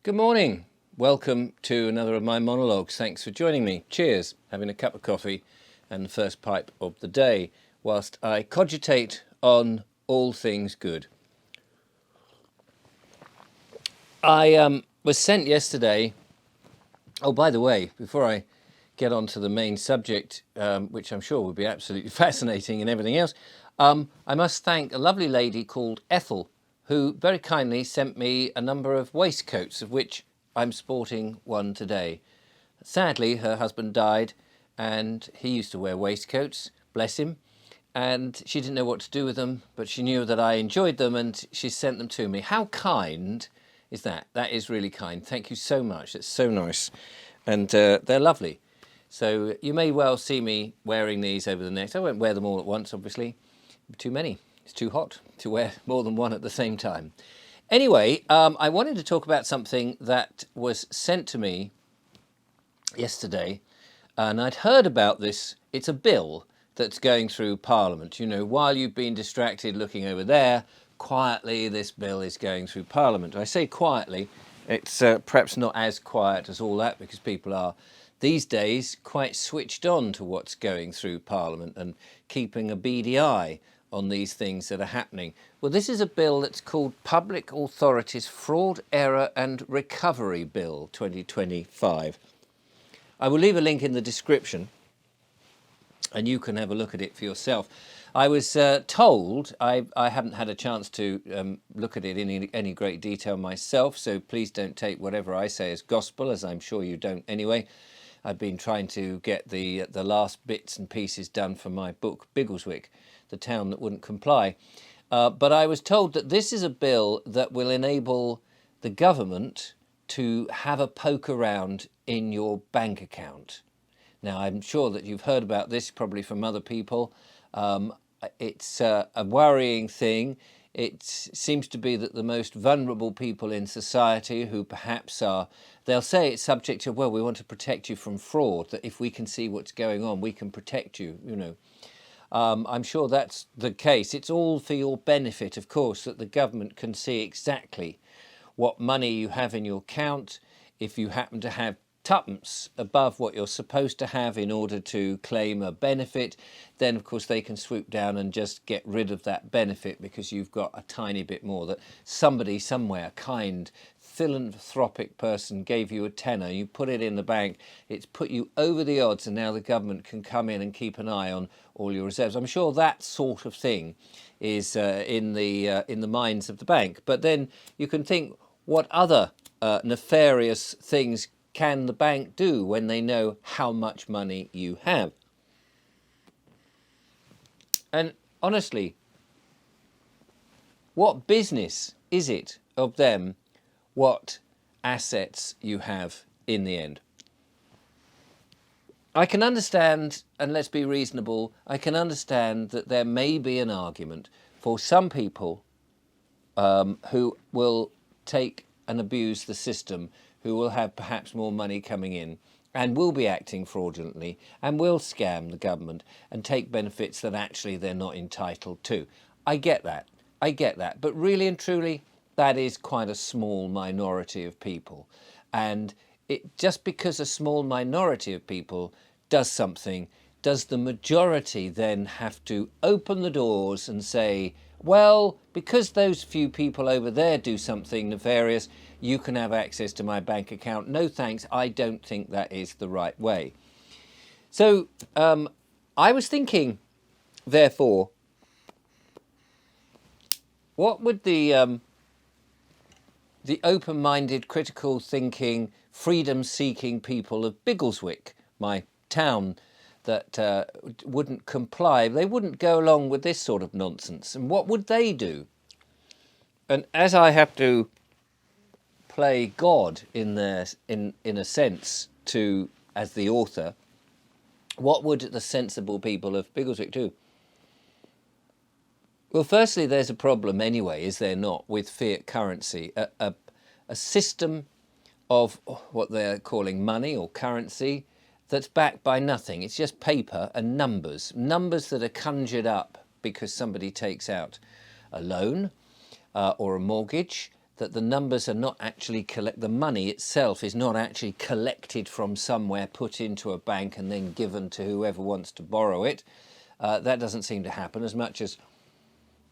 Good morning. Welcome to another of my monologues. Thanks for joining me. Cheers. Having a cup of coffee and the first pipe of the day whilst I cogitate on all things good. I was sent yesterday. Oh, by the way, before I get on to the main subject, which I'm sure will be absolutely fascinating and everything else, I must thank a lovely lady called Ethel, who very kindly sent me a number of waistcoats, of which I'm sporting one today. Sadly, her husband died, and he used to wear waistcoats, bless him, and she didn't know what to do with them, but she knew that I enjoyed them, and she sent them to me. How kind is that? That is really kind. Thank you so much. It's so nice, and they're lovely. So you may well see me wearing these over the next. I won't wear them all at once, obviously. Too many. It's too hot to wear more than one at the same time. Anyway, I wanted to talk about something that was sent to me yesterday, and I'd heard about this. It's a bill that's going through Parliament. You know, while you've been distracted looking over there, quietly this bill is going through Parliament. I say quietly, it's perhaps not as quiet as all that, because people are these days quite switched on to what's going through Parliament and keeping a beady eye on these things that are happening. Well, this is a bill that's called Public Authorities Fraud, Error and Recovery Bill 2025. I will leave a link in the description and you can have a look at it for yourself. I was told, I haven't had a chance to look at it in any great detail myself, so please don't take whatever I say as gospel, as I'm sure you don't anyway. I've been trying to get the last bits and pieces done for my book, Biggleswick, the town that wouldn't comply. But I was told that this is a bill that will enable the government to have a poke around in your bank account. Now, I'm sure that you've heard about this probably from other people. It's a worrying thing. It seems to be that the most vulnerable people in society, who perhaps are, they'll say it's subject to, well, we want to protect you from fraud, that if we can see what's going on, we can protect you, you know. I'm sure that's the case. It's all for your benefit, of course, that the government can see exactly what money you have in your account. If you happen to have tuppence above what you're supposed to have in order to claim a benefit, then of course they can swoop down and just get rid of that benefit because you've got a tiny bit more, that somebody somewhere, a kind philanthropic person, gave you a tenner, you put it in the bank, it's put you over the odds, and now the government can come in and keep an eye on all your reserves. I'm sure that sort of thing is in the minds of the bank. But then you can think, what other nefarious things can the bank do when they know how much money you have? And honestly, what business is it of them what assets you have in the end? I can understand, and let's be reasonable, I can understand that there may be an argument for some people who will take and abuse the system, who will have perhaps more money coming in and will be acting fraudulently and will scam the government and take benefits that actually they're not entitled to. I get that. But really and truly, that is quite a small minority of people. And just because a small minority of people does something, does the majority then have to open the doors and say, well, because those few people over there do something nefarious, you can have access to my bank account? No thanks, I don't think that is the right way. So I was thinking, therefore, what would the open-minded, critical thinking, freedom-seeking people of Biggleswick, my town, that wouldn't comply, they wouldn't go along with this sort of nonsense, and what would they do? And as I have to play God in a sense to, as the author, what would the sensible people of Biggleswick do? Well, firstly, there's a problem anyway, is there not, with fiat currency, a system of what they're calling money or currency that's backed by nothing. It's just paper and numbers that are conjured up because somebody takes out a loan or a mortgage. that the numbers are not actually the money itself is not actually collected from somewhere, put into a bank and then given to whoever wants to borrow it. That doesn't seem to happen, as much as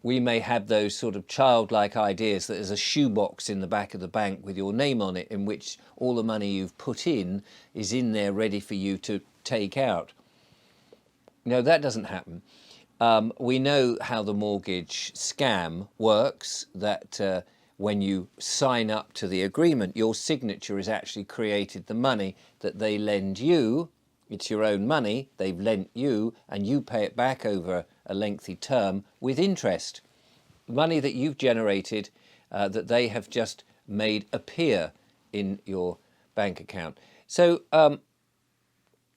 we may have those sort of childlike ideas that there's a shoebox in the back of the bank with your name on it, in which all the money you've put in is in there ready for you to take out. No, that doesn't happen. We know how the mortgage scam works, that when you sign up to the agreement, your signature has actually created the money that they lend you. It's your own money, they've lent you, and you pay it back over a lengthy term with interest. Money that you've generated, that they have just made appear in your bank account. So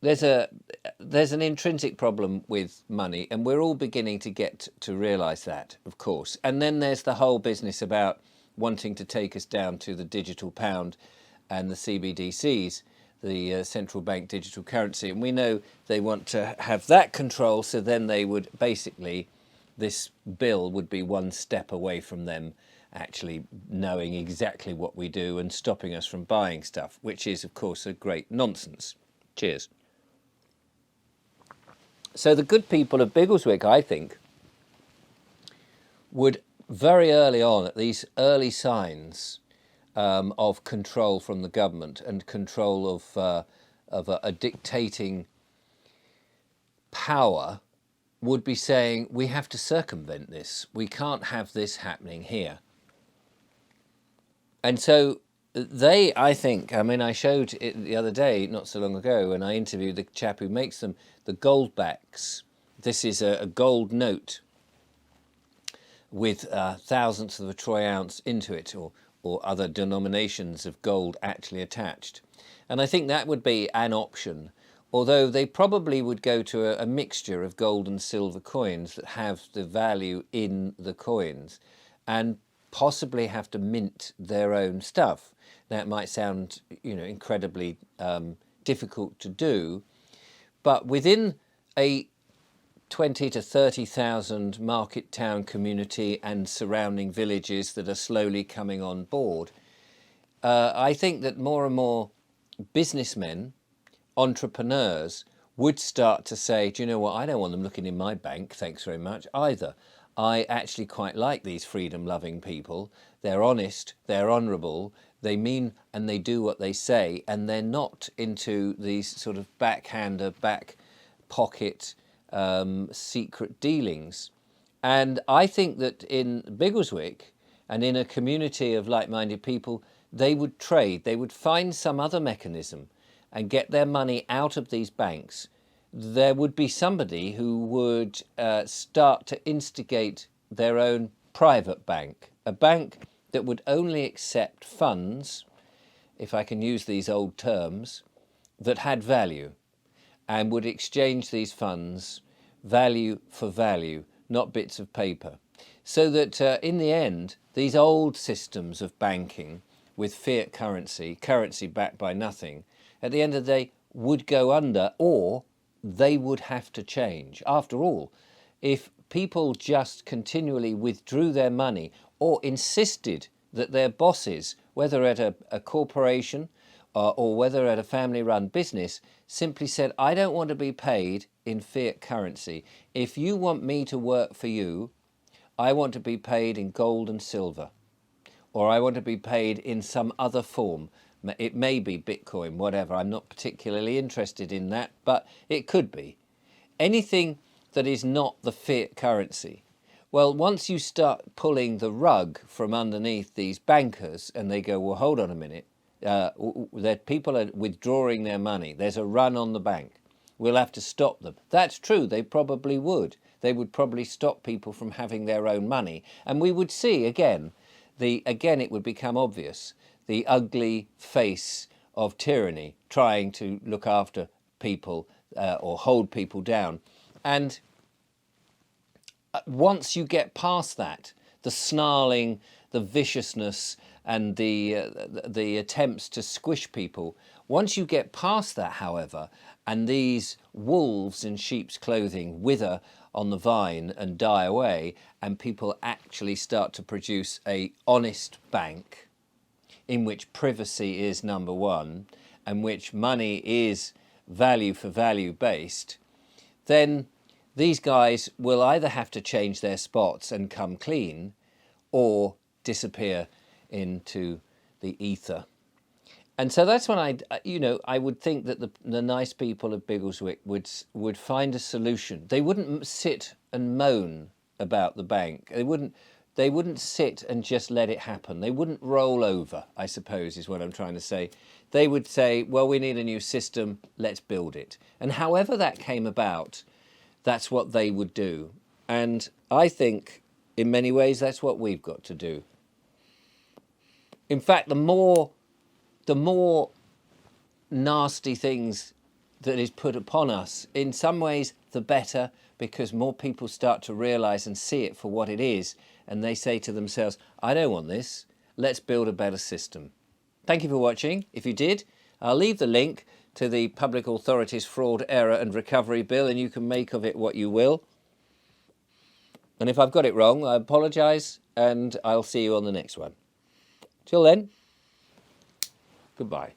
there's an intrinsic problem with money, and we're all beginning to get to realise that, of course. And then there's the whole business about wanting to take us down to the digital pound and the CBDCs, the central bank digital currency. And we know they want to have that control, so then they would basically, this bill would be one step away from them actually knowing exactly what we do and stopping us from buying stuff, which is, of course, a great nonsense. Cheers. So the good people of Biggleswick, I think, would very early on, at these early signs of control from the government and control of a dictating power, would be saying, we have to circumvent this. We can't have this happening here. And so they, I think, I mean, I showed it the other day, not so long ago, and I interviewed the chap who makes them, the goldbacks. This is a gold note with thousandths of a troy ounce into it, or other denominations of gold actually attached. And I think that would be an option, although they probably would go to a mixture of gold and silver coins that have the value in the coins, and possibly have to mint their own stuff. That might sound, incredibly difficult to do, but within a 20 to 30,000 market town community and surrounding villages that are slowly coming on board, I think that more and more businessmen, entrepreneurs, would start to say, do you know what, I don't want them looking in my bank, thanks very much, either. I actually quite like these freedom-loving people. They're honest, they're honourable, they mean and they do what they say, and they're not into these sort of backhander, back pocket secret dealings. And I think that in Biggleswick and in a community of like-minded people, they would trade, they would find some other mechanism and get their money out of these banks. There would be somebody who would start to instigate their own private bank, a bank that would only accept funds, if I can use these old terms, that had value, and would exchange these funds value for value, not bits of paper. So that in the end, these old systems of banking with fiat currency, currency backed by nothing, at the end of the day would go under, or they would have to change. After all, if people just continually withdrew their money or insisted that their bosses, whether at a corporation or whether at a family-run business, simply said, I don't want to be paid in fiat currency. If you want me to work for you, I want to be paid in gold and silver, or I want to be paid in some other form. It may be Bitcoin, whatever. I'm not particularly interested in that, but it could be. Anything that is not the fiat currency. Well, once you start pulling the rug from underneath these bankers and they go, well, hold on a minute, that people are withdrawing their money. There's a run on the bank. We'll have to stop them. That's true. They probably would. They would probably stop people from having their own money. And we would see, again, it would become obvious, the ugly face of tyranny trying to look after people or hold people down. And once you get past that, the snarling, the viciousness, and the attempts to squish people, once you get past that, however, and these wolves in sheep's clothing wither on the vine and die away, and people actually start to produce a honest bank in which privacy is number one and which money is value for value based, then these guys will either have to change their spots and come clean or disappear into the ether. And so that's when I would think that the nice people of Biggleswick would find a solution. They wouldn't sit and moan about the bank. They wouldn't sit and just let it happen. They wouldn't roll over, I suppose, is what I'm trying to say. They would say, well, we need a new system, let's build it. And however that came about, that's what they would do. And I think, in many ways, that's what we've got to do. In fact, the more nasty things that is put upon us, in some ways, the better, because more people start to realise and see it for what it is, and they say to themselves, I don't want this, let's build a better system. Thank you for watching. If you did, I'll leave the link to the Public Authorities Fraud, Error and Recovery Bill, and you can make of it what you will. And if I've got it wrong, I apologise, and I'll see you on the next one. Till then, goodbye.